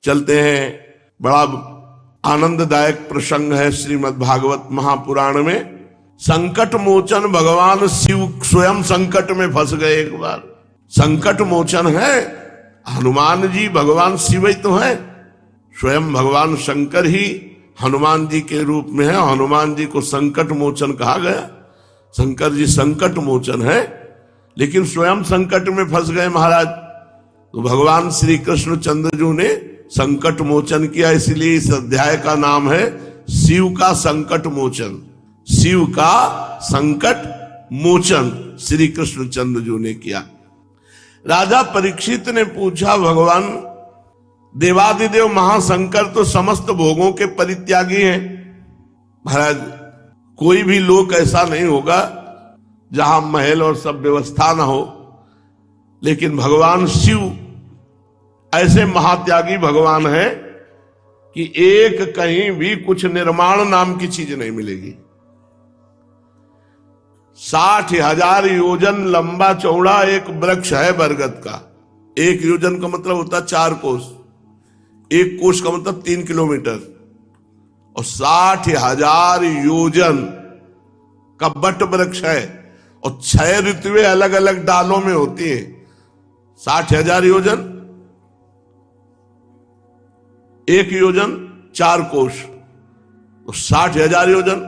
चलते हैं। बड़ा आनंददायक प्रसंग है श्रीमद् भागवत महापुराण में। संकट मोचन भगवान शिव स्वयं संकट में फंस गए। एक बार संकट मोचन है हनुमान जी, भगवान शिव ही तो है। स्वयं भगवान शंकर ही हनुमान जी के रूप में है। हनुमान जी को संकट मोचन कहा गया। शंकर जी संकट मोचन है, लेकिन स्वयं संकट में फंस गए महाराज। तो भगवान श्री कृष्ण चंद्रजू ने संकट मोचन किया, इसलिए इस अध्याय का नाम है शिव का संकट मोचन। शिव का संकट मोचन श्री कृष्ण चंद्रजू ने किया। राजा परीक्षित ने पूछा, भगवान देवादिदेव महाशंकर तो समस्त भोगों के परित्यागी हैं। महाराज कोई भी लोक ऐसा नहीं होगा जहां महल और सब व्यवस्था ना हो, लेकिन भगवान शिव ऐसे महात्यागी भगवान है कि एक कहीं भी कुछ निर्माण नाम की चीज नहीं मिलेगी। 60,000 योजन लंबा चौड़ा एक वृक्ष है बरगद का। एक योजन का मतलब होता है 4 कोस, एक कोस का मतलब 3 किलोमीटर, और 60,000 योजन का बट वृक्ष है, और 6 ऋतुएं अलग अलग डालों में होती हैं। 60,000 योजन, एक योजन 4 कोस, तो 60,000 योजन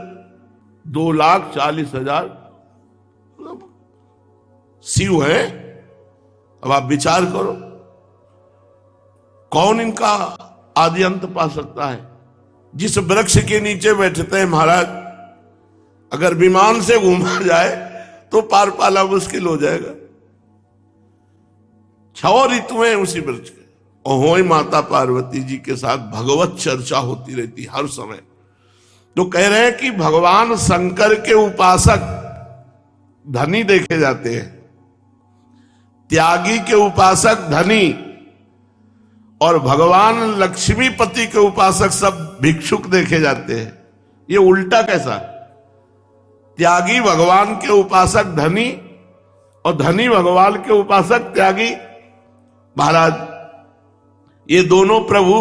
2,40,000 शिव है। अब आप विचार करो, कौन इनका आदि अंत पा सकता है। जिस वृक्ष के नीचे बैठते हैं महाराज, अगर विमान से घूमा जाए तो पार पाना मुश्किल हो जाएगा। 6 ऋतुएं उसी वृक्ष के, और हो माता पार्वती जी के साथ भगवत चर्चा होती रहती हर समय। तो कह रहे हैं कि भगवान शंकर के उपासक धनी देखे जाते हैं, त्यागी के उपासक धनी, और भगवान लक्ष्मीपति के उपासक सब भिक्षुक देखे जाते हैं। ये उल्टा कैसा? त्यागी भगवान के उपासक धनी, और धनी भगवान के उपासक त्यागी। महाराज ये दोनों प्रभु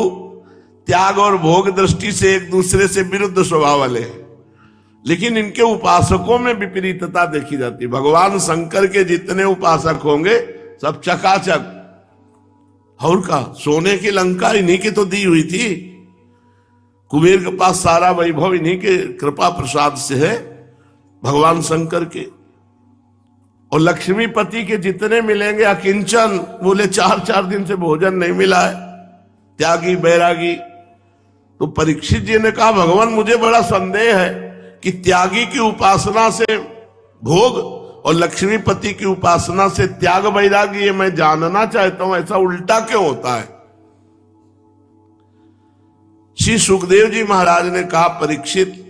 त्याग और भोग दृष्टि से एक दूसरे से विरुद्ध स्वभाव वाले हैं, लेकिन इनके उपासकों में विपरीतता देखी जाती। भगवान शंकर के जितने उपासक होंगे सब चकाचक, और का सोने की लंका इन्हीं की तो दी हुई थी। कुबेर के पास सारा वैभव इन्हीं के कृपा प्रसाद से है, भगवान शंकर के। और लक्ष्मीपति के जितने मिलेंगे अकिंचन, बोले 4-4 दिन से भोजन नहीं मिला है, त्यागी बैरागी। तो परीक्षित जी ने कहा, भगवान मुझे बड़ा संदेह है कि त्यागी की उपासना से भोग और लक्ष्मीपति की उपासना से त्याग वैरागी, ये मैं जानना चाहता हूं, ऐसा उल्टा क्यों होता है। श्री सुखदेव जी महाराज ने कहा, परीक्षित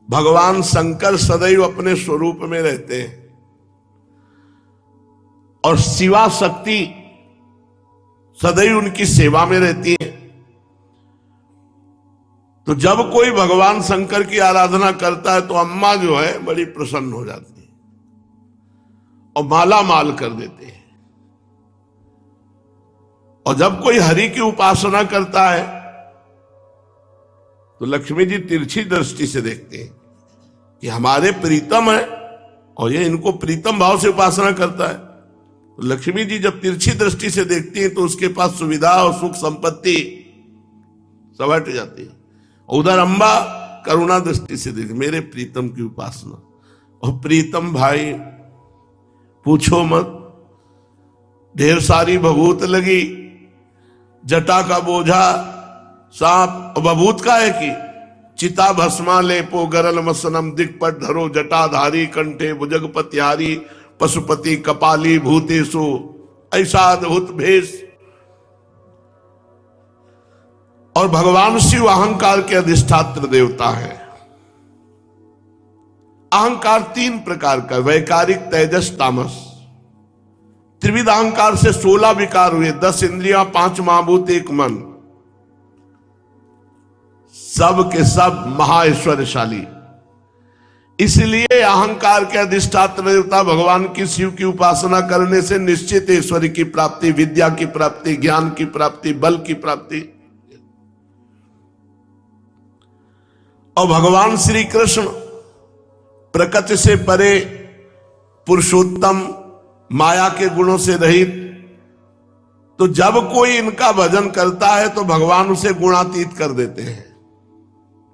भगवान शंकर सदैव अपने स्वरूप में रहते हैं, और शिवा शक्ति सदैव उनकी सेवा में रहती है। तो जब कोई भगवान शंकर की आराधना करता है तो अम्मा जो है बड़ी प्रसन्न हो जाती है और माला माल कर देते हैं। और जब कोई हरि की उपासना करता है तो लक्ष्मी जी तिरछी दृष्टि से देखते हैं कि हमारे प्रीतम है और ये इनको प्रीतम भाव से उपासना करता है। तो लक्ष्मी जी जब तिरछी दृष्टि से देखती हैं तो उसके पास सुविधा और सुख संपत्ति सब हट जाती है। उधर अम्बा करुणा दृष्टि से देख, मेरे प्रीतम की उपासना। और प्रीतम भाई पूछो मत, ढेर सारी भभूत लगी, जटा का बोझा सांप, भभूत का है कि चिता भस्मा लेपो गरल मसनम दिक्पट धरो जटाधारी कंठे भुजगपत्यारी पशुपति कपाली भूतेषु, ऐसा अद्भुत भेष। और भगवान शिव अहंकार के अधिष्ठात्र देवता है। अहंकार 3 प्रकार का, वैकारिक, तेजस, तामस। त्रिविध अहंकार से 16 विकार हुए, 10 इंद्रियां, 5 महाभूत, 1 मन, सब के सब महाऐश्वर्यशाली। इसलिए अहंकार के अधिष्ठात्र देवता भगवान की शिव की उपासना करने से निश्चित ईश्वरी की प्राप्ति, विद्या की प्राप्ति, ज्ञान की प्राप्ति, बल की प्राप्ति। और भगवान श्री कृष्ण प्रकृति से परे, पुरुषोत्तम, माया के गुणों से रहित, तो जब कोई इनका भजन करता है तो भगवान उसे गुणातीत कर देते हैं।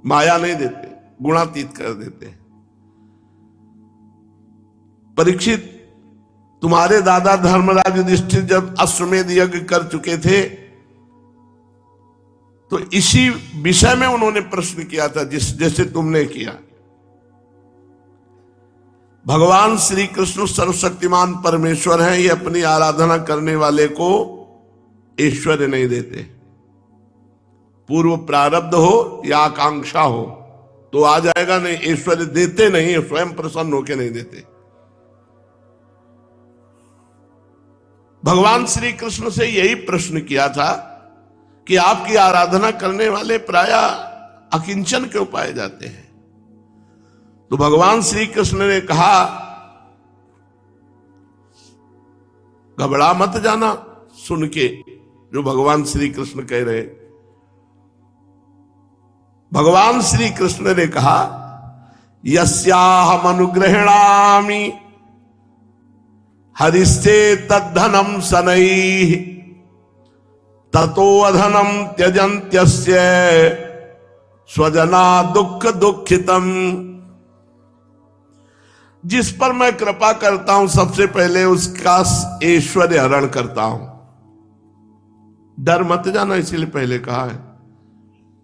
माया नहीं देते, गुणातीत कर देते हैं। परीक्षित, तुम्हारे दादा धर्मराज युधिष्ठिर जब अश्वमेध यज्ञ कर चुके थे तो इसी विषय में उन्होंने प्रश्न किया था जैसे तुमने किया। भगवान श्री कृष्ण सर्वशक्तिमान परमेश्वर हैं, ये अपनी आराधना करने वाले को ऐश्वर्य नहीं देते। पूर्व प्रारब्ध हो या आकांक्षा हो तो आ जाएगा, नहीं ऐश्वर्य देते नहीं, स्वयं प्रसन्न होकर नहीं देते। भगवान श्री कृष्ण से यही प्रश्न किया था कि आपकी आराधना करने वाले प्रायः अकिंचन क्यों पाए जाते हैं। तो भगवान श्री कृष्ण ने कहा, घबरा मत जाना सुन के जो भगवान श्री कृष्ण कह रहे। भगवान श्री कृष्ण ने कहा, यस्याहम अनुग्रहणामि हरिस्ते तद्धनम शनैः ततो अधनम त्यजन्त्यस्य स्वजना दुख दुखितम। जिस पर मैं कृपा करता हूं सबसे पहले उसका ऐश्वर्य हरण करता हूं। डर मत जाना, इसीलिए पहले कहा है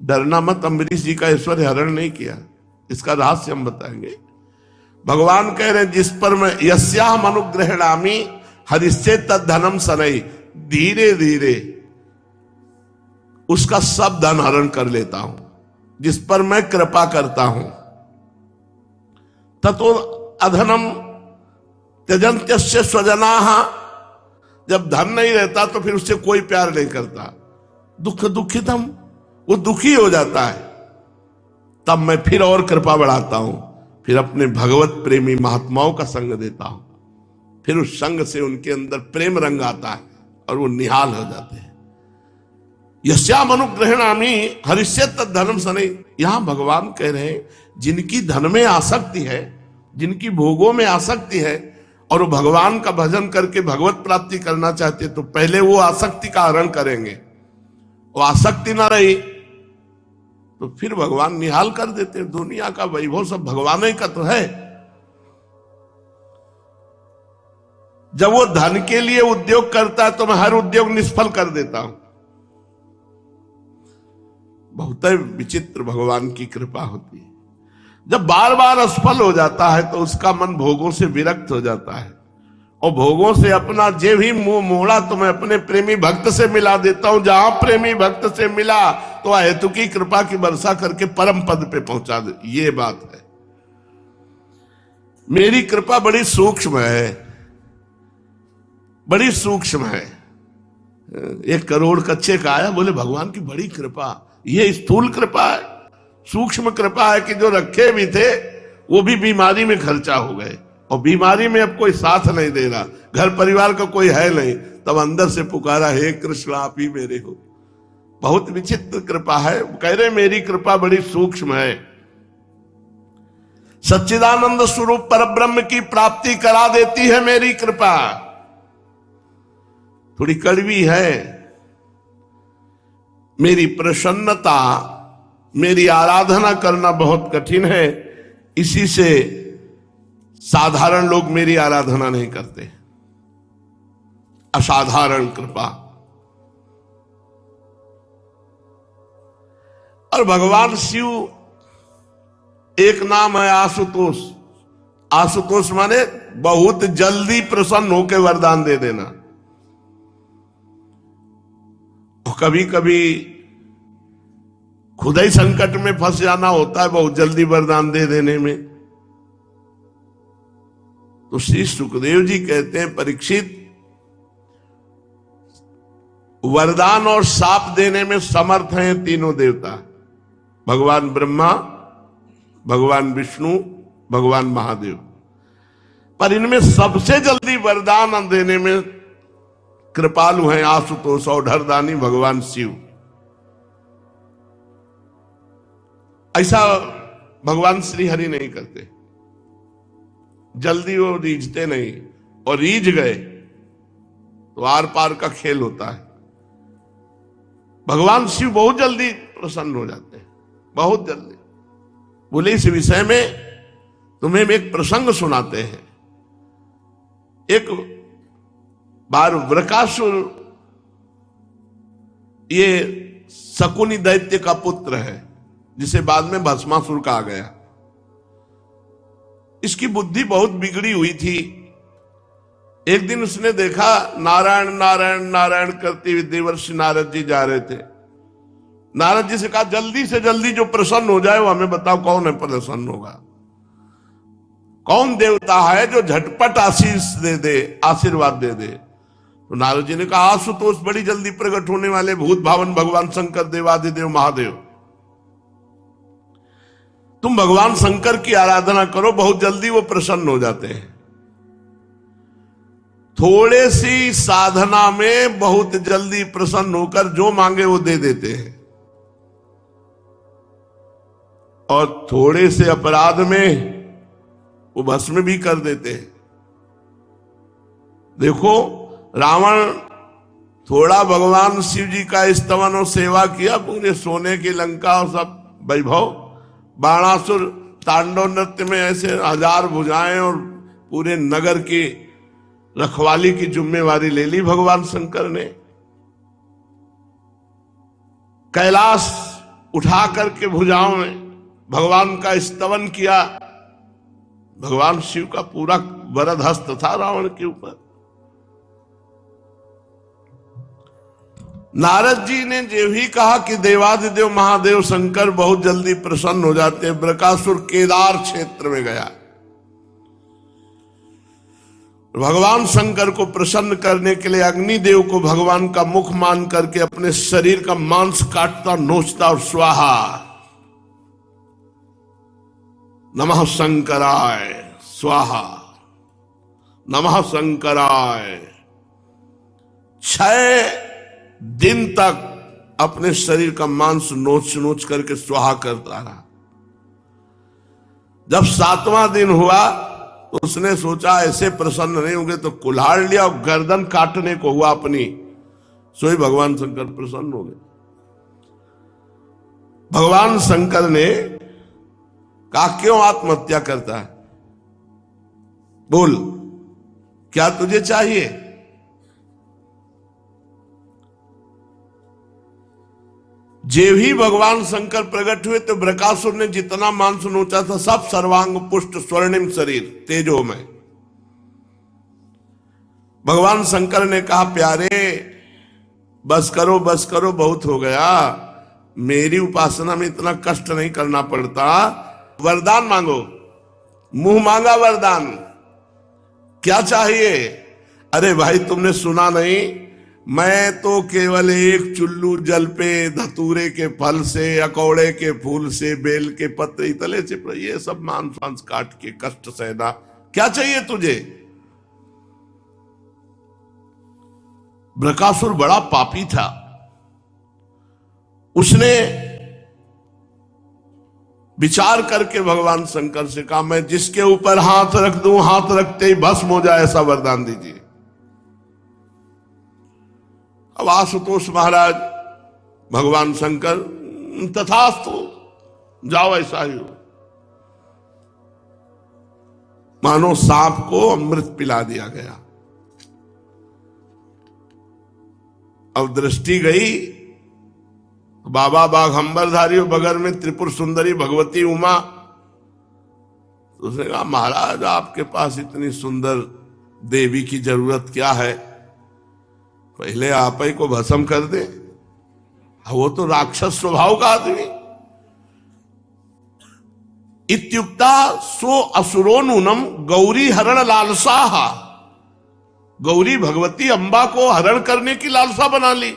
डरना मत। अम्बरीश जी का ऐश्वर्य हरण नहीं किया, इसका रहस्य हम बताएंगे। भगवान कह रहे जिस पर मैं यस्याहम अनुग्रहणामि हरिस्ते तद्धनम शनैः, धीरे धीरे उसका सब धन हरण कर लेता हूं जिस पर मैं कृपा करता हूं। ततो अधनम त्यजन्त्यस्य स्वजनाः, जब धन नहीं रहता तो फिर उससे कोई प्यार नहीं करता। दुख दुखितम, वो दुखी हो जाता है। तब मैं फिर और कृपा बढ़ाता हूं, फिर अपने भगवत प्रेमी महात्माओं का संग देता हूं। फिर उस संग से उनके अंदर प्रेम रंग आता है और वो निहाल हो जाते हैं। यस्याम अनुग्रहणामि हरिष्ये तद्धनम शनैः। यहां भगवान कह रहे हैं जिनकी धन में आसक्ति है, जिनकी भोगों में आसक्ति है और वो भगवान का भजन करके भगवत प्राप्ति करना चाहते तो पहले वो आसक्ति का हरण करेंगे। वो आसक्ति ना रही तो फिर भगवान निहाल कर देते हैं। दुनिया का वैभव सब भगवान ही का तो है। जब वो धन के लिए उद्योग करता है तो मैं हर उद्योग निष्फल कर देता हूं। बहुत विचित्र भगवान की कृपा होती है। जब बार बार असफल हो जाता है तो उसका मन भोगों से विरक्त हो जाता है और भोगों से अपना जे भी मुंह मोड़ा तो मैं अपने प्रेमी भक्त से मिला देता हूं। जहां प्रेमी भक्त से मिला तो हेतु की कृपा की वर्षा करके परम पद पे पहुंचा दे। ये बात है। मेरी कृपा बड़ी सूक्ष्म है, बड़ी सूक्ष्म है। 1 करोड़ कच्चे का आया, बोले भगवान की बड़ी कृपा। ये स्थूल कृपा है, सूक्ष्म कृपा है कि जो रखे भी थे वो भी बीमारी में खर्चा हो गए और बीमारी में अब कोई साथ नहीं दे रहा, घर परिवार का कोई है नहीं, तब अंदर से पुकारा, हे कृष्ण आप ही मेरे हो। बहुत विचित्र कृपा है। कह रहे मेरी कृपा बड़ी सूक्ष्म है। सच्चिदानंद स्वरूप परब्रह्म की प्राप्ति करा देती है मेरी कृपा। थोड़ी कड़वी है। मेरी प्रसन्नता, मेरी आराधना करना बहुत कठिन है, इसी से साधारण लोग मेरी आराधना नहीं करते। असाधारण कृपा। और भगवान शिव, एक नाम है आशुतोष। आशुतोष माने बहुत जल्दी प्रसन्न होकर वरदान दे देना। और कभी कभी खुद ही संकट में फंस जाना होता है बहुत जल्दी वरदान दे देने में। तो श्री सुखदेव जी कहते हैं, परीक्षित, वरदान और शाप देने में समर्थ हैं तीनों देवता, भगवान ब्रह्मा, भगवान विष्णु भगवान महादेव। पर इनमें सबसे जल्दी वरदान देने में कृपालु हैं आशुतोष और ढरदानी भगवान शिव। ऐसा भगवान श्री हरि नहीं करते, जल्दी वो रीझते नहीं, और रीझ गए तो आर पार का खेल होता है। भगवान शिव बहुत जल्दी प्रसन्न हो जाते हैं, बहुत जल्दी। बोले इस विषय में तुम्हें एक प्रसंग सुनाते हैं। एक बार वृकासुर, ये शकुनी दैत्य का पुत्र है, जिसे बाद में भस्मासुर कहा गया। इसकी बुद्धि बहुत बिगड़ी हुई थी। एक दिन उसने देखा नारायण नारायण नारायण करते हुए देवर्षि नारद जी जा रहे थे। नारद जी से कहा जल्दी से जल्दी जो प्रसन्न हो जाए वो हमें बताओ, कौन है प्रसन्न होगा, कौन देवता है जो झटपट आशीष दे दे, आशीर्वाद दे दे। तो नारद जी ने कहा आशुतोष बड़ी जल्दी प्रकट होने वाले भूत भावन भगवान शंकर देवादिदेव महादेव, तुम भगवान शंकर की आराधना करो, बहुत जल्दी वो प्रसन्न हो जाते हैं। थोड़े सी साधना में बहुत जल्दी प्रसन्न होकर जो मांगे वो दे देते हैं, और थोड़े से अपराध में वो भस्म भी कर देते हैं। देखो रावण थोड़ा भगवान शिव जी का स्तवन और सेवा किया, पूरे सोने की लंका और सब वैभव। बाणासुर तांडव नृत्य में ऐसे 1000 भुजाएं और पूरे नगर की रखवाली की जिम्मेवारी ले ली भगवान शंकर ने। कैलाश उठा करके भुजाओं में भगवान का स्तवन किया। भगवान शिव का पूरा वरद हस्त था रावण के ऊपर। नारद जी ने जो भी कहा कि देवादिदेव महादेव शंकर बहुत जल्दी प्रसन्न हो जाते हैं, बृकासुर केदार क्षेत्र में गया। भगवान शंकर को प्रसन्न करने के लिए अग्निदेव को भगवान का मुख मान करके अपने शरीर का मांस काटता, नोचता और स्वाहा नमः शंकराय स्वाहा, नमः शंकराय। 6 दिन तक अपने शरीर का मांस नोच नोच करके स्वाहा करता रहा। जब 7वां दिन हुआ तो उसने सोचा ऐसे प्रसन्न नहीं होंगे, तो कुल्हाड़ लिया और गर्दन काटने को हुआ अपनी। सोई भगवान शंकर प्रसन्न हो गए। भगवान शंकर ने कहा क्यों आत्महत्या करता है, बोल क्या तुझे चाहिए। जे ही भगवान शंकर प्रकट हुए तो बृकासुर ने जितना मांस नोचा था सब सर्वांग पुष्ट स्वर्णिम शरीर तेजोमय। भगवान शंकर ने कहा प्यारे बस करो बहुत हो गया, मेरी उपासना में इतना कष्ट नहीं करना पड़ता, वरदान मांगो। मुंह मांगा वरदान, क्या चाहिए। अरे भाई तुमने सुना नहीं, मैं तो केवल एक चुल्लू जल पे धतूरे के फल से, अकौड़े के फूल से, बेल के पत्ते तले से, ये सब मांस वांस काट के कष्ट सहना, क्या चाहिए तुझे। बृकासुर बड़ा पापी था। उसने विचार करके भगवान शंकर से कहा मैं जिसके ऊपर हाथ रख दूं हाथ रखते ही भस्म हो जाए, ऐसा वरदान दीजिए। अब आशुतोष महाराज भगवान शंकर तथास्तु जाओ ऐसा ही हो। मानो सांप को अमृत पिला दिया गया। अब दृष्टि गई, बाबा बाघंबरधारी बगल में त्रिपुर सुंदरी भगवती उमा। तो उसने कहा महाराज आपके पास इतनी सुंदर देवी की जरूरत क्या है, पहले आप ही को भस्म कर दे। वो तो राक्षस स्वभाव का आदमी। इत्युक्ता सो असुरो नूनम गौरी हरण लालसा। गौरी भगवती अंबा को हरण करने की लालसा बना ली,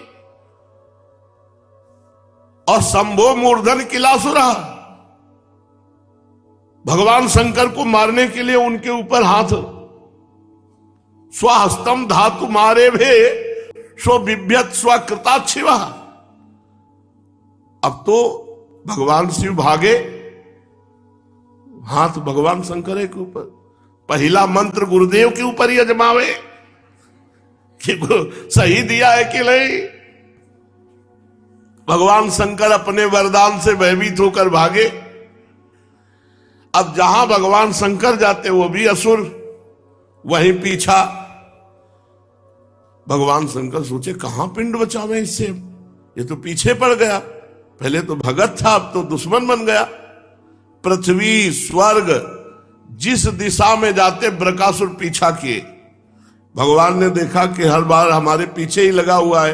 और शंभो मूर्धन किलासुरा, भगवान शंकर को मारने के लिए उनके ऊपर हाथ, स्वहस्तम धातु मारे भे स्व बिभ्यत स्वकृताच्छिवा। अब तो भगवान शिव भागे, हाथ भगवान शंकर के ऊपर। पहला मंत्र गुरुदेव के ऊपर ही अजमावे कि सही दिया है कि नहीं। भगवान शंकर अपने वरदान से भयभीत होकर भागे। अब जहां भगवान शंकर जाते वो भी असुर, वहीं पीछा। भगवान शंकर सोचे कहां पिंड बचावे इससे, ये तो पीछे पड़ गया। पहले तो भगत था, अब तो दुश्मन बन गया। पृथ्वी स्वर्ग जिस दिशा में जाते बृकासुर पीछा किए। भगवान ने देखा कि हर बार हमारे पीछे ही लगा हुआ है।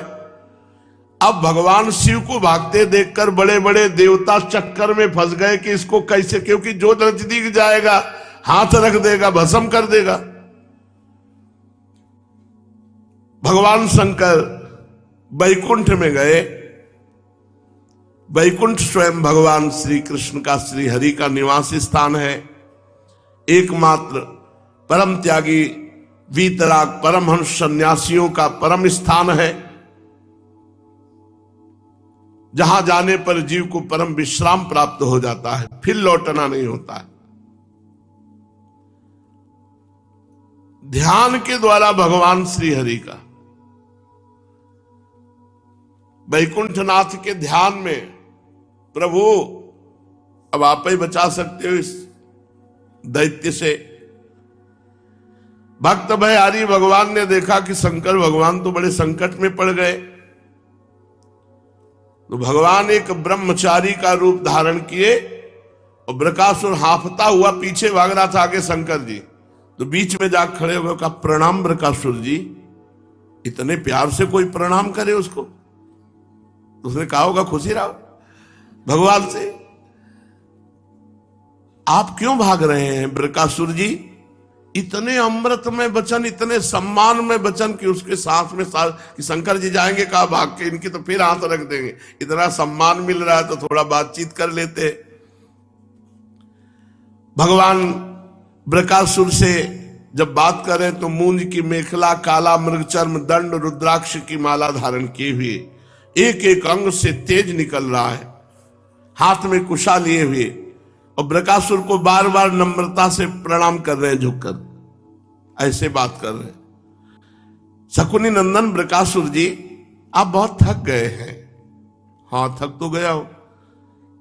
अब भगवान शिव को भागते देखकर बड़े बड़े देवता चक्कर में फंस गए कि इसको कैसे, क्योंकि जो नजदीक जाएगा हाथ रख देगा, भस्म कर देगा। भगवान शंकर वैकुंठ में गए। वैकुंठ स्वयं भगवान श्री कृष्ण का, श्री हरि का निवास स्थान है। एकमात्र परम त्यागी वीतराग परमहंस सन्यासियों का परम स्थान है, जहां जाने पर जीव को परम विश्राम प्राप्त हो जाता है, फिर लौटना नहीं होता है। ध्यान के द्वारा भगवान श्री हरि का, वैकुंठनाथ के ध्यान में, प्रभु अब आप ही बचा सकते हो इस दैत्य से। भक्त भयहारी भगवान ने देखा कि शंकर भगवान तो बड़े संकट में पड़ गए, तो भगवान एक ब्रह्मचारी का रूप धारण किए और बृकासुर हांफता हुआ पीछे भाग रहा था आगे शंकर जी, तो बीच में जाकर खड़े हुए कहा, प्रणाम बृकासुर जी। इतने प्यार से कोई प्रणाम करे उसको, तो उसने कहा होगा खुशी रहो भगवान से, आप क्यों भाग रहे हैं बृकासुर जी। इतने अमृत में वचन, इतने सम्मान में वचन कि उसके साथ में कि शंकर जी जाएंगे, कहा भाग के, इनकी तो फिर हाथ रख देंगे। इतना सम्मान मिल रहा है तो थोड़ा बातचीत कर लेते। भगवान बृकासुर से जब बात करें तो मूंज की मेखला, काला मृगचर्म, दंड, रुद्राक्ष की माला धारण किए हुए, एक एक अंग से तेज निकल रहा है, हाथ में कुशा लिए हुए, और बृकासुर को बार बार नम्रता से प्रणाम कर रहे हैं, झुककर ऐसे बात कर रहे हैं। शकुनी नंदन बृकासुर जी, आप बहुत थक गए हैं। हाँ, थक तो गया हो,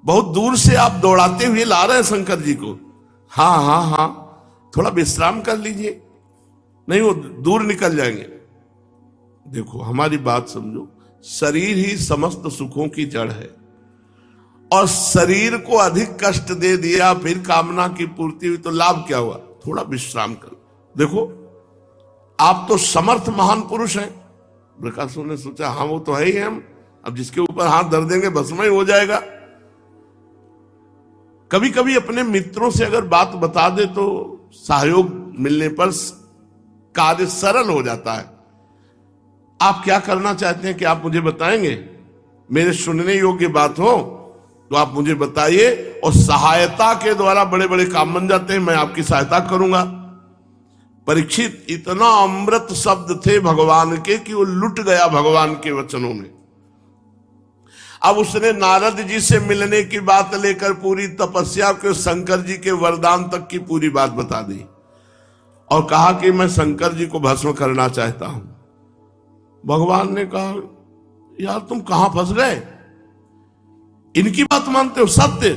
बहुत दूर से आप दौड़ाते हुए ला रहे हैं शंकर जी को। हाँ हाँ हाँ, थोड़ा विश्राम कर लीजिए, नहीं वो दूर निकल जाएंगे। देखो हमारी बात समझो, शरीर ही समस्त सुखों की जड़ है, और शरीर को अधिक कष्ट दे दिया, फिर कामना की पूर्ति हुई तो लाभ क्या हुआ। थोड़ा विश्राम करो। देखो आप तो समर्थ महान पुरुष हैं। बृकासुर ने सोचा हाँ वो तो है ही, हम अब जिसके ऊपर हाथ धर देंगे भस्म ही हो जाएगा। कभी कभी अपने मित्रों से अगर बात बता दे तो सहयोग मिलने पर कार्य सरल हो जाता है। आप क्या करना चाहते हैं कि आप मुझे बताएंगे, मेरे सुनने योग्य बात हो तो आप मुझे बताइए, और सहायता के द्वारा बड़े बड़े काम बन जाते हैं, मैं आपकी सहायता करूंगा। परीक्षित, इतना अमृत शब्द थे भगवान के कि वो लुट गया भगवान के वचनों में। अब उसने नारद जी से मिलने की बात लेकर पूरी तपस्या के, शंकर जी के वरदान तक की पूरी बात बता दी, और कहा कि मैं शंकर जी को भस्म करना चाहता हूं। भगवान ने कहा यार तुम कहां फंस गए, इनकी बात मानते हो, सत्य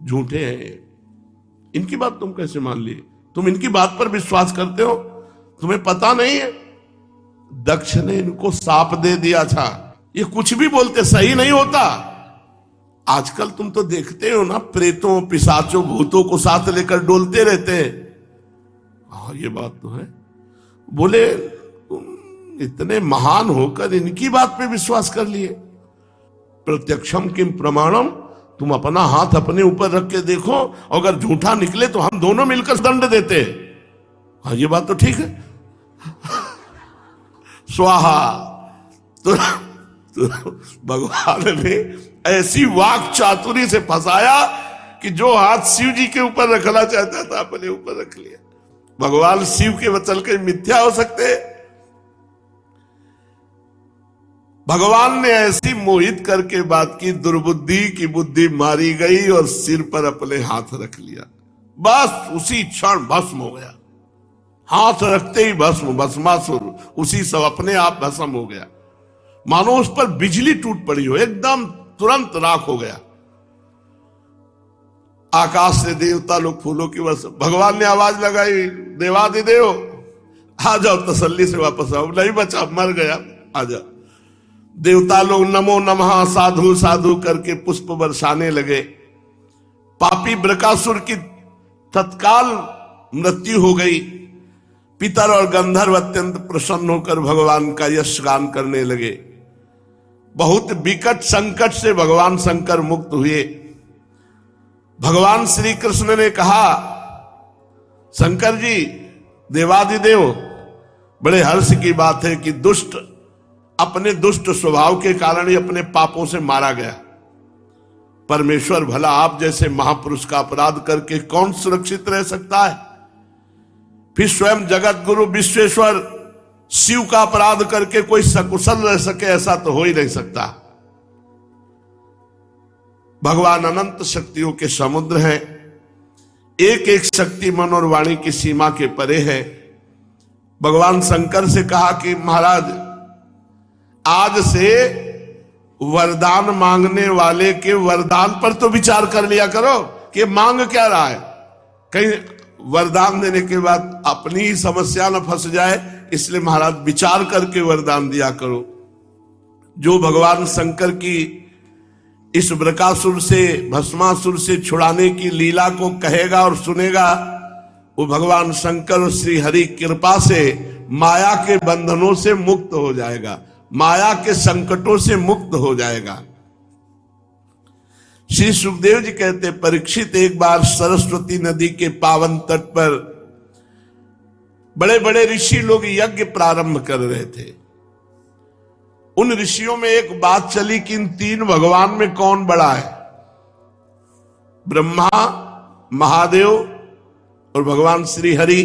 झूठे हैं, इनकी बात तुम कैसे मान लिए, तुम इनकी बात पर विश्वास करते हो, तुम्हें पता नहीं है दक्ष ने इनको साप दे दिया था, ये कुछ भी बोलते सही नहीं होता। आजकल तुम तो देखते हो ना, प्रेतों पिशाचों भूतों को साथ लेकर डोलते रहते हैं। हाँ ये बात तो है। बोले तुम इतने महान होकर इनकी बात पे विश्वास कर लिए। प्रत्यक्षम किम प्रमाणम, तुम अपना हाथ अपने ऊपर रख के देखो, अगर झूठा निकले तो हम दोनों मिलकर दंड देते। हाँ ये बात तो ठीक है। स्वाहा। तो भगवान ने ऐसी वाक चातुरी से फंसाया कि जो हाथ शिव जी के ऊपर रखना चाहता था अपने ऊपर रख लिया। भगवान शिव के वचन के मिथ्या हो सकते हैं? भगवान ने ऐसी मोहित करके बात की, दुर्बुद्धि की बुद्धि मारी गई और सिर पर अपने हाथ रख लिया। बस उसी क्षण भस्म हो गया। हाथ रखते ही भस्म, भस्मासुर उसी सब अपने आप भस्म हो गया। मानो उस पर बिजली टूट पड़ी हो, एकदम तुरंत राख हो गया। आकाश से देवता लोग फूलों की वर्षा। भगवान ने आवाज लगाई, देवादिदेव आ जाओ, तसल्ली से वापस आओ, नहीं बचा, मर गया, आ जाओ। देवता लोग नमो नमः साधु साधु करके पुष्प बरसाने लगे। पापी बृकासुर की तत्काल मृत्यु हो गई। पितर और गंधर्व अत्यंत प्रसन्न होकर भगवान का यश गान करने लगे। बहुत विकट संकट से भगवान शंकर मुक्त हुए। भगवान श्री कृष्ण ने कहा, शंकर जी, देवादिदेव, बड़े हर्ष की बात है कि दुष्ट अपने दुष्ट स्वभाव के कारण ही अपने पापों से मारा गया। परमेश्वर भला आप जैसे महापुरुष का अपराध करके कौन सुरक्षित रह सकता है? फिर स्वयं जगत गुरु विश्वेश्वर शिव का अपराध करके कोई सकुशल रह सके, ऐसा तो हो ही नहीं सकता। भगवान अनंत शक्तियों के समुद्र हैं। एक एक शक्ति मन और वाणी की सीमा के परे है। भगवान शंकर से कहा कि महाराज, आज से वरदान मांगने वाले के वरदान पर तो विचार कर लिया करो कि मांग क्या रहा है। कहीं वरदान देने के बाद अपनी ही समस्या न फंस जाए, इसलिए महाराज विचार करके वरदान दिया करो। जो भगवान शंकर की इस बृकासुर से, भस्मासुर से छुड़ाने की लीला को कहेगा और सुनेगा, वो भगवान शंकर और श्री हरि कृपा से माया के बंधनों से मुक्त हो जाएगा, माया के संकटों से मुक्त हो जाएगा। श्री सुखदेव जी कहते, परीक्षित एक बार सरस्वती नदी के पावन तट पर बड़े बड़े ऋषि लोग यज्ञ प्रारंभ कर रहे थे। उन ऋषियों में एक बात चली कि इन तीन भगवान में कौन बड़ा है? ब्रह्मा, महादेव और भगवान श्री हरि।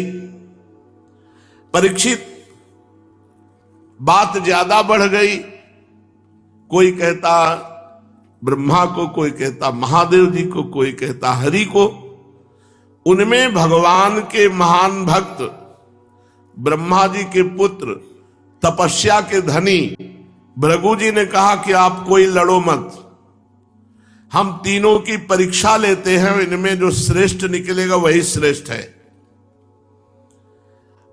परीक्षित, बात ज्यादा बढ़ गई। कोई कहता ब्रह्मा को, कोई कहता महादेव जी को, कोई कहता हरि को। उनमें भगवान के महान भक्त, ब्रह्मा जी के पुत्र, तपस्या के धनी भृगु जी ने कहा कि आप कोई लड़ो मत, हम तीनों की परीक्षा लेते हैं, इनमें जो श्रेष्ठ निकलेगा वही श्रेष्ठ है।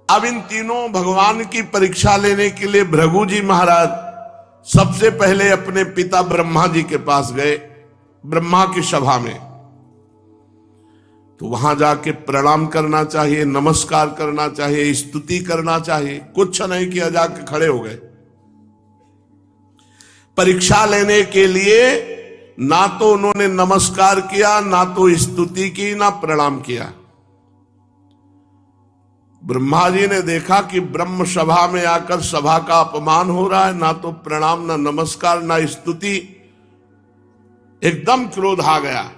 अब इन तीनों भगवान की परीक्षा लेने के लिए भृगु जी महाराज सबसे पहले अपने पिता ब्रह्मा जी के पास गए, ब्रह्मा की सभा में। तो वहां जाके प्रणाम करना चाहिए, नमस्कार करना चाहिए, स्तुति करना चाहिए, कुछ नहीं किया, जाके खड़े हो गए। परीक्षा लेने के लिए ना तो उन्होंने नमस्कार किया, ना तो स्तुति की, ना प्रणाम किया। ब्रह्मा जी ने देखा कि ब्रह्म सभा में आकर सभा का अपमान हो रहा है, ना तो प्रणाम, ना नमस्कार, ना स्तुति। एकदम क्रोध आ गया।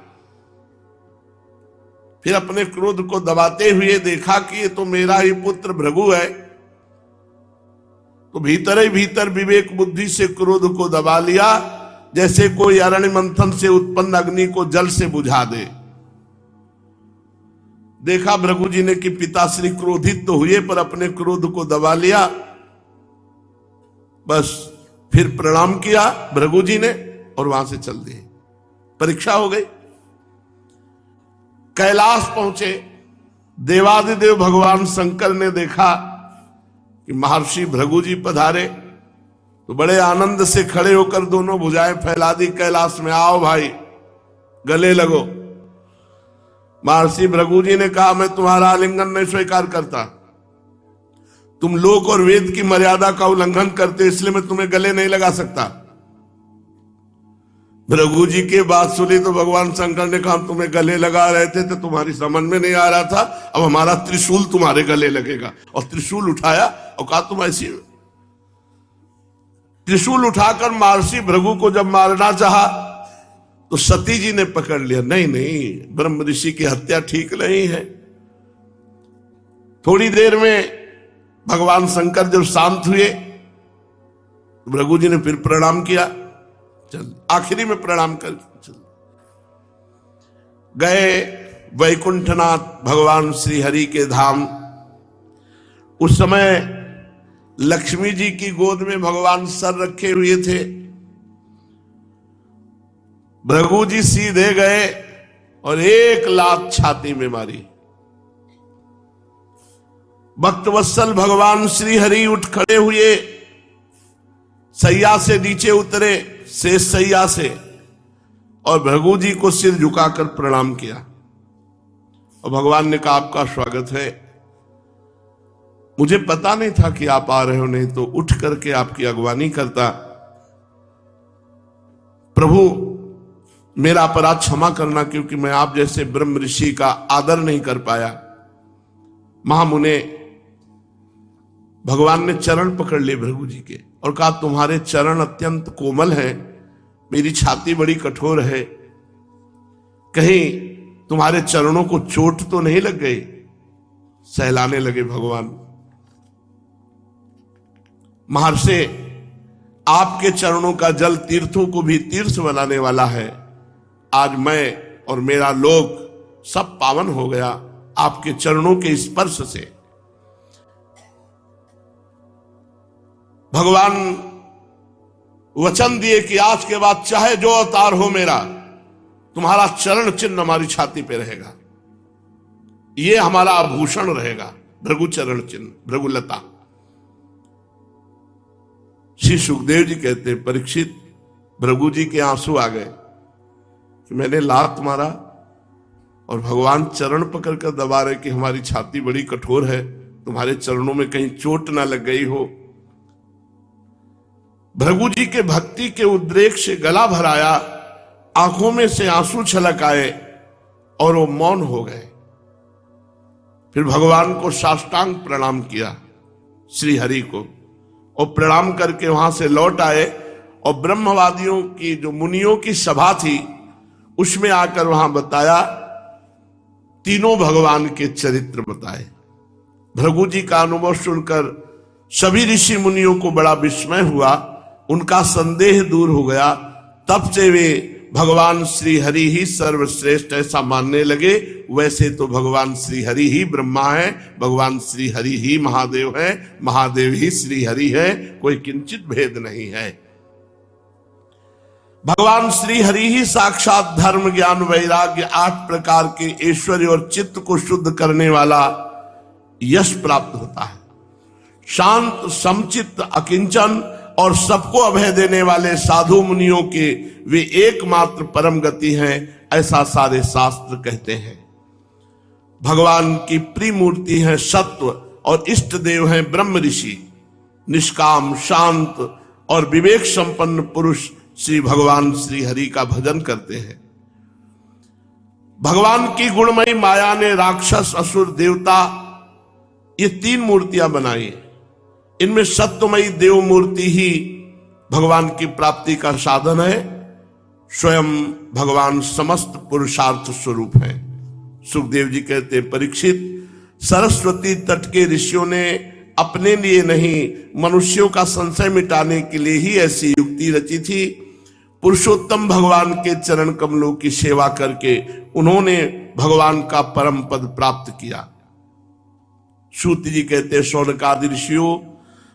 फिर अपने क्रोध को दबाते हुए देखा कि ये तो मेरा ही पुत्र भृगु है। तो भीतर ही भीतर विवेक बुद्धि से क्रोध को दबा लिया, जैसे कोई अरण्य मंथन से उत्पन्न अग्नि को जल से बुझा दे। देखा भृगु जी ने कि पिताश्री क्रोधित तो हुए पर अपने क्रोध को दबा लिया। बस फिर प्रणाम किया भृगु जी ने और वहां से चल दिए। परीक्षा हो गई। कैलाश पहुंचे। देवादिदेव भगवान शंकर ने देखा कि महर्षि भृगु जी पधारे, तो बड़े आनंद से खड़े होकर दोनों भुजाएं फैला दी कैलाश में, आओ भाई गले लगो। महर्षि भृगु जी ने कहा, मैं तुम्हारा आलिंगन नहीं स्वीकार करता, तुम लोक और वेद की मर्यादा का उल्लंघन करते, इसलिए मैं तुम्हें गले नहीं लगा सकता। भृगु जी की बात सुनी तो भगवान शंकर ने कहा, तुम्हें गले लगा रहे थे तो तुम्हारी समझ में नहीं आ रहा था, अब हमारा त्रिशूल तुम्हारे गले लगेगा। और त्रिशूल उठाया और कहा, तुम ऐसी। त्रिशूल उठाकर महर्षि भृगु को जब मारना चाहा तो सती जी ने पकड़ लिया, नहीं नहीं, ब्रह्म ऋषि की हत्या ठीक नहीं है। थोड़ी देर में भगवान शंकर जब शांत हुए, भृगु जी ने फिर प्रणाम किया, चल आखिरी में प्रणाम कर चल गए वैकुंठनाथ भगवान श्री हरि के धाम। उस समय लक्ष्मी जी की गोद में भगवान सर रखे हुए थे। भृगु जी सीधे गए और एक लात छाती में मारी। भक्तवत्सल भगवान श्री हरि उठ खड़े हुए, सैया से नीचे उतरे, शेष सैया से, और भृगु जी को सिर झुकाकर प्रणाम किया। और भगवान ने कहा, आपका स्वागत है, मुझे पता नहीं था कि आप आ रहे हो, नहीं तो उठ करके आपकी अगवानी करता। प्रभु मेरा अपराध क्षमा करना, क्योंकि मैं आप जैसे ब्रह्म ऋषि का आदर नहीं कर पाया। महामुने भगवान ने चरण पकड़ लिए भृगु जी के और कहा, तुम्हारे चरण अत्यंत कोमल हैं, मेरी छाती बड़ी कठोर है, कहीं तुम्हारे चरणों को चोट तो नहीं लग गई। सहलाने लगे भगवान। महर्षि, आपके चरणों का जल तीर्थों को भी तीर्थ बनाने वाला है। आज मैं और मेरा लोक सब पावन हो गया आपके चरणों के स्पर्श से। भगवान वचन दिए कि आज के बाद चाहे जो अवतार हो मेरा, तुम्हारा चरण चिन्ह हमारी छाती पे रहेगा, ये हमारा आभूषण रहेगा, भृगु चरण चिन्ह, भृगुलता। श्री सुखदेव जी कहते हैं, परीक्षित, भृगु जी के आंसू आ गए कि मैंने लात मारा और भगवान चरण पकड़ कर दबा रहे कि हमारी छाती बड़ी कठोर है, तुम्हारे चरणों में कहीं चोट ना लग गई हो। भृगु जी के भक्ति के उद्रेक से गला भराया, आंखों में से आंसू छलक आए और वो मौन हो गए। फिर भगवान को साष्टांग प्रणाम किया श्री हरि को, और प्रणाम करके वहां से लौट आए और ब्रह्मवादियों की जो मुनियों की सभा थी उसमें आकर वहां बताया, तीनों भगवान के चरित्र बताए। भृगु जी का अनुभव सुनकर सभी ऋषि मुनियों को बड़ा विस्मय हुआ, उनका संदेह दूर हो गया। तब से वे भगवान श्री हरि ही सर्वश्रेष्ठ ऐसा मानने लगे। वैसे तो भगवान श्री हरि ही ब्रह्मा है, भगवान श्री हरि ही महादेव है, महादेव ही श्री हरि है, कोई किंचित भेद नहीं है। भगवान श्री हरि ही साक्षात धर्म, ज्ञान, वैराग्य, 8 प्रकार के ऐश्वर्य और चित्त को शुद्ध करने वाला यश प्राप्त होता है। शांत, समचित्त, अकिंचन और सबको अभय देने वाले साधु मुनियों के वे एकमात्र परम गति हैं, ऐसा सारे शास्त्र कहते हैं। भगवान की प्रिय मूर्ति है सत्व और इष्ट देव हैं ब्रह्म ऋषि। निष्काम, शांत और विवेक संपन्न पुरुष श्री भगवान श्री हरि का भजन करते हैं। भगवान की गुणमयी माया ने राक्षस, असुर, देवता, ये 3 मूर्तियां बनाई। इनमें सत्यमयी देव मूर्ति ही भगवान की प्राप्ति का साधन है। स्वयं भगवान समस्त पुरुषार्थ स्वरूप है। सुखदेव जी कहते हैं, परीक्षित, सरस्वती तट के ऋषियों ने अपने लिए नहीं, मनुष्यों का संशय मिटाने के लिए ही ऐसी युक्ति रची थी। पुरुषोत्तम भगवान के चरण कमलों की सेवा करके उन्होंने भगवान का परम पद प्राप्त किया। सूत जी कहते हैं, शौनकादि ऋषियों,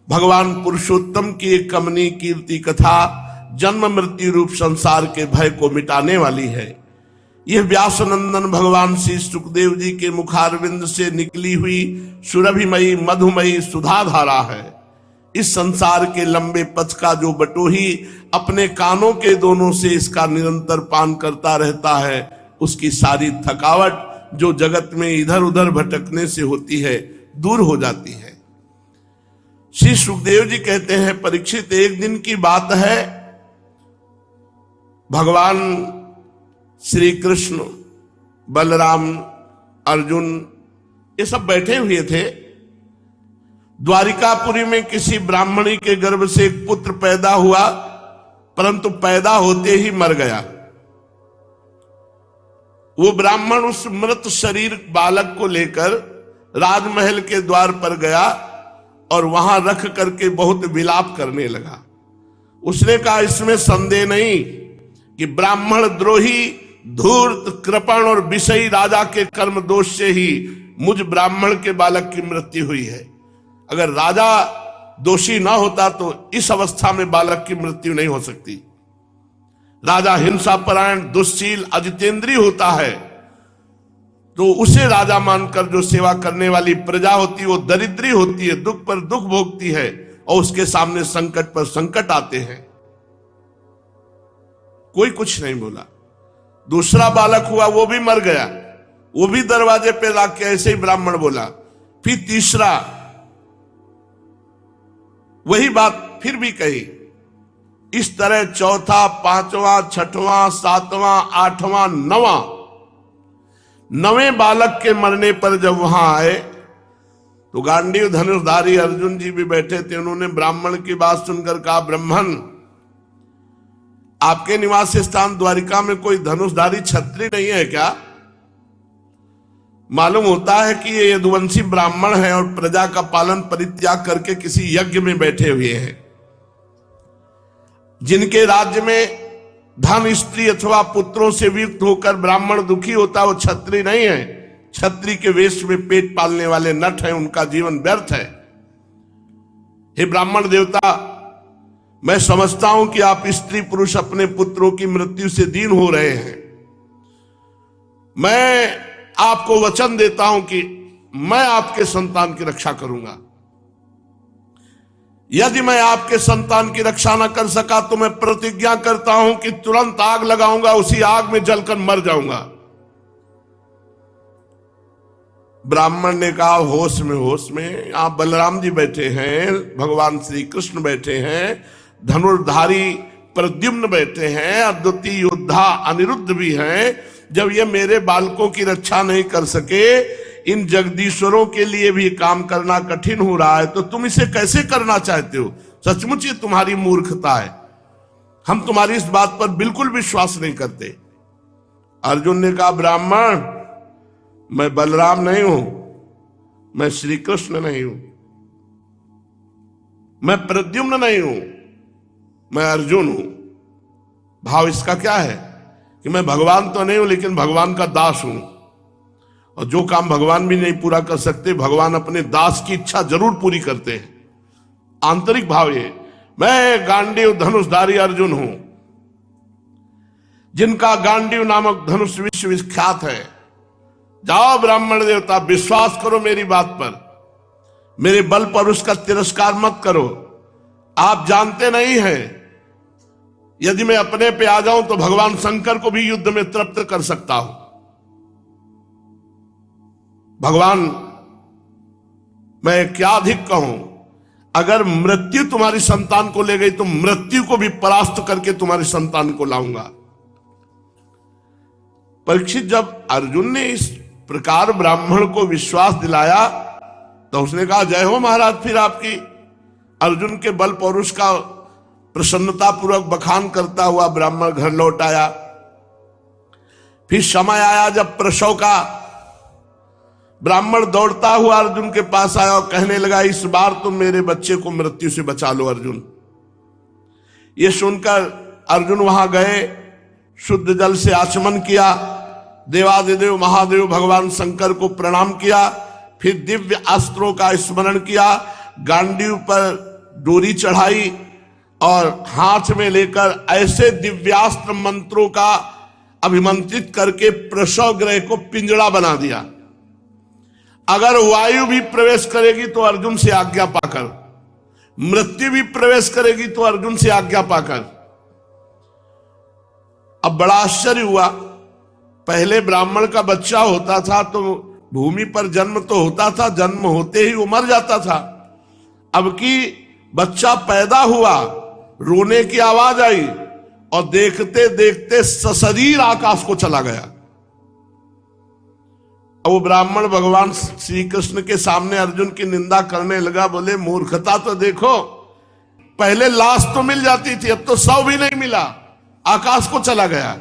भगवान पुरुषोत्तम की एक कमनीय कीर्ति कथा जन्म मृत्यु रूप संसार के भय को मिटाने वाली है। यह व्यासनंदन भगवान श्री सुखदेव जी के मुखारविंद से निकली हुई सुरभिमयी मधुमयी सुधाधारा है। इस संसार के लंबे पथ का जो बटोही अपने कानों के दोनों से इसका निरंतर पान करता रहता है, उसकी सारी थकावट जो जगत में इधर उधर भटकने से होती है, दूर हो जाती है। श्री सुखदेव जी कहते हैं, परीक्षित, एक दिन की बात है, भगवान श्री कृष्ण, बलराम, अर्जुन, ये सब बैठे हुए थे। द्वारिकापुरी में किसी ब्राह्मणी के गर्भ से एक पुत्र पैदा हुआ, परंतु पैदा होते ही मर गया। वो ब्राह्मण उस मृत शरीर बालक को लेकर राजमहल के द्वार पर गया और वहां रख करके बहुत विलाप करने लगा। उसने कहा, इसमें संदेह नहीं कि ब्राह्मण द्रोही, धूर्त, कृपण और विषयी राजा के कर्म दोष से ही मुझ ब्राह्मण के बालक की मृत्यु हुई है। अगर राजा दोषी ना होता तो इस अवस्था में बालक की मृत्यु नहीं हो सकती। राजा हिंसा परायण, दुश्शील, अजितेंद्रीय होता है तो उसे राजा मानकर जो सेवा करने वाली प्रजा होती है वो दरिद्री होती है, दुख पर दुख भोगती है और उसके सामने संकट पर संकट आते हैं। कोई कुछ नहीं बोला। दूसरा बालक हुआ, वो भी मर गया, वो भी दरवाजे पे लाके ऐसे ही ब्राह्मण बोला। फिर तीसरा वही बात फिर भी कही। इस तरह चौथा, पांचवा, छठवां, सातवां, आठवां, नवें बालक के मरने पर जब वहां आए तो गांडीव धनुषधारी अर्जुन जी भी बैठे थे। उन्होंने ब्राह्मण की बात सुनकर कहा, ब्राह्मण, आपके निवास स्थान द्वारिका में कोई धनुषधारी छत्री नहीं है क्या? मालूम होता है कि ये यदुवंशी ब्राह्मण है और प्रजा का पालन परित्याग करके किसी यज्ञ में बैठे हुए हैं। जिनके राज्य में धन, स्त्री अथवा पुत्रों से वियुक्त होकर ब्राह्मण दुखी होता, वो छत्री नहीं है। छत्री के वेश में पेट पालने वाले नट हैं, उनका जीवन व्यर्थ है। हे ब्राह्मण देवता, मैं समझता हूं कि आप स्त्री पुरुष अपने पुत्रों की मृत्यु से दीन हो रहे हैं। मैं आपको वचन देता हूं कि मैं आपके संतान की रक्षा करूंगा। यदि मैं आपके संतान की रक्षा न कर सका तो मैं प्रतिज्ञा करता हूं कि तुरंत आग लगाऊंगा, उसी आग में जलकर मर जाऊंगा। ब्राह्मण ने कहा, होश में होश में, यहां बलराम जी बैठे हैं, भगवान श्री कृष्ण बैठे हैं, धनुर्धारी प्रद्युम्न बैठे हैं, अद्वितीय योद्धा अनिरुद्ध भी हैं। जब ये मेरे बालकों की रक्षा नहीं कर सके, इन जगदीश्वरों के लिए भी काम करना कठिन हो रहा है, तो तुम इसे कैसे करना चाहते हो? सचमुच ये तुम्हारी मूर्खता है। हम तुम्हारी इस बात पर बिल्कुल विश्वास नहीं करते। अर्जुन ने कहा, ब्राह्मण, मैं बलराम नहीं हूं, मैं श्री कृष्ण नहीं हूं, मैं प्रद्युम्न नहीं हूं, मैं अर्जुन हूं। भाव इसका क्या है कि मैं भगवान तो नहीं हूं लेकिन भगवान का दास हूं, और जो काम भगवान भी नहीं पूरा कर सकते, भगवान अपने दास की इच्छा जरूर पूरी करते हैं। आंतरिक भाव ये, मैं गांडीव धनुषधारी अर्जुन हूं, जिनका गांडीव नामक धनुष विश्व विख्यात है। जाओ ब्राह्मण देवता, विश्वास करो मेरी बात पर, मेरे बल पर उसका तिरस्कार मत करो। आप जानते नहीं हैं, यदि मैं अपने पे आ जाऊं तो भगवान शंकर को भी युद्ध में तृप्त कर सकता हूं। भगवान, मैं क्या अधिक कहूं, अगर मृत्यु तुम्हारी संतान को ले गई तो मृत्यु को भी परास्त करके तुम्हारी संतान को लाऊंगा। परीक्षित, जब अर्जुन ने इस प्रकार ब्राह्मण को विश्वास दिलाया तो उसने कहा, जय हो महाराज, फिर आपकी। अर्जुन के बल पौरुष का प्रसन्नता पूर्वक बखान करता हुआ ब्राह्मण घर लौट आया। फिर समय आया जब प्रसव का। ब्राह्मण दौड़ता हुआ अर्जुन के पास आया और कहने लगा, इस बार तुम मेरे बच्चे को मृत्यु से बचा लो अर्जुन। ये सुनकर अर्जुन वहां गए, शुद्ध जल से आचमन किया, देवादिदेव महादेव भगवान शंकर को प्रणाम किया, फिर दिव्य अस्त्रों का स्मरण किया, गांडीव पर डोरी चढ़ाई और हाथ में लेकर ऐसे दिव्यास्त्र मंत्रों का अभिमंत्रित करके प्रसव गृह को पिंजड़ा बना दिया। अगर वायु भी प्रवेश करेगी तो अर्जुन से आज्ञा पाकर, मृत्यु भी प्रवेश करेगी तो अर्जुन से आज्ञा पाकर। अब बड़ा आश्चर्य हुआ, पहले ब्राह्मण का बच्चा होता था तो भूमि पर जन्म तो होता था, जन्म होते ही वो मर जाता था। अब की बच्चा पैदा हुआ, रोने की आवाज आई और देखते देखते सशरीर आकाश को चला गया। अब वो ब्राह्मण भगवान श्री कृष्ण के सामने अर्जुन की निंदा करने लगा, बोले मूर्खता तो देखो, पहले लाश तो मिल जाती थी, अब तो शव भी नहीं मिला, आकाश को चला गया।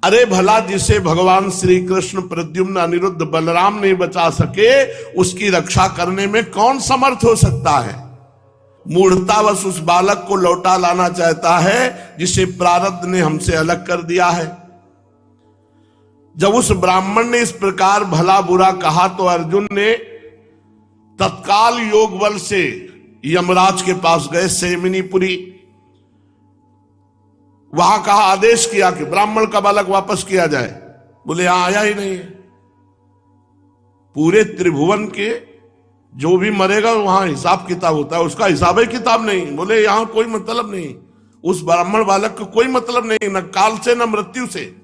अरे भला जिसे भगवान श्री कृष्ण, प्रद्युम्न, अनिरुद्ध, बलराम नहीं बचा सके, उसकी रक्षा करने में कौन समर्थ हो सकता है? मूढ़तावश उस बालक को लौटा लाना चाहता है जिसे प्रारब्ध ने हमसे अलग कर दिया है। जब उस ब्राह्मण ने इस प्रकार भला बुरा कहा तो अर्जुन ने तत्काल योग बल से यमराज के पास गए, सेमिनीपुरी। वहां कहा, आदेश किया कि ब्राह्मण का बालक वापस किया जाए। बोले यहां आया ही नहीं है। पूरे त्रिभुवन के जो भी मरेगा वहां हिसाब किताब होता है, उसका हिसाब ही किताब नहीं। बोले यहां कोई मतलब नहीं, उस ब्राह्मण बालक को कोई मतलब नहीं, न काल से न मृत्यु से।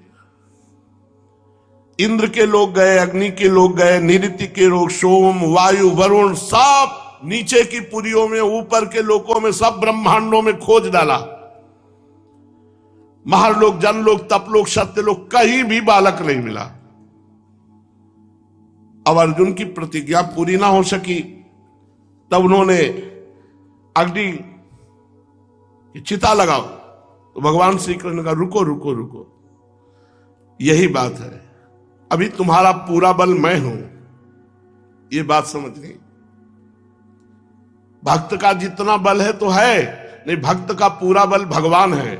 इंद्र के लोग गए, अग्नि के लोग गए, निऋति के लोग, सोम, वायु, वरुण, सब नीचे की पुरियों में, ऊपर के लोकों में, सब ब्रह्मांडों में खोज डाला। महरलोक, जनलोक, तपलोक, सत्यलोक, कहीं भी बालक नहीं मिला। अब अर्जुन की प्रतिज्ञा पूरी ना हो सकी, तब उन्होंने अग्नि की चिता लगाओ। तो भगवान श्री कृष्ण ने कहा, रुको रुको रुको, यही बात है, अभी तुम्हारा पूरा बल मैं हूं, ये बात समझ गई। भक्त का जितना बल है तो है, नहीं, भक्त का पूरा बल भगवान है।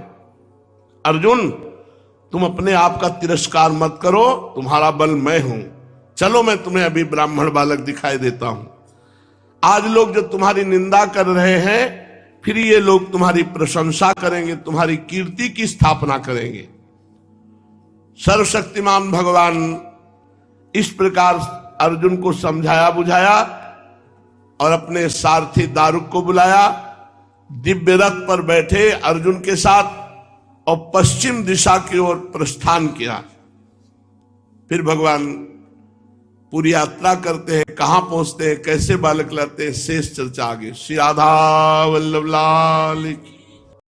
अर्जुन, तुम अपने आप का तिरस्कार मत करो, तुम्हारा बल मैं हूं। चलो मैं तुम्हें अभी ब्राह्मण बालक दिखाई देता हूं। आज लोग जो तुम्हारी निंदा कर रहे हैं, फिर ये लोग तुम्हारी प्रशंसा करेंगे, तुम्हारी कीर्ति की स्थापना करेंगे। सर्वशक्तिमान भगवान इस प्रकार अर्जुन को समझाया बुझाया और अपने सारथी दारुक को बुलाया। दिव्य रथ पर बैठे अर्जुन के साथ और पश्चिम दिशा की ओर प्रस्थान किया। फिर भगवान पूरी यात्रा करते हैं, कहां पहुंचते हैं, कैसे बालक लाते हैं, शेष चर्चा आगे। श्री राधा वल्लभ लाल की।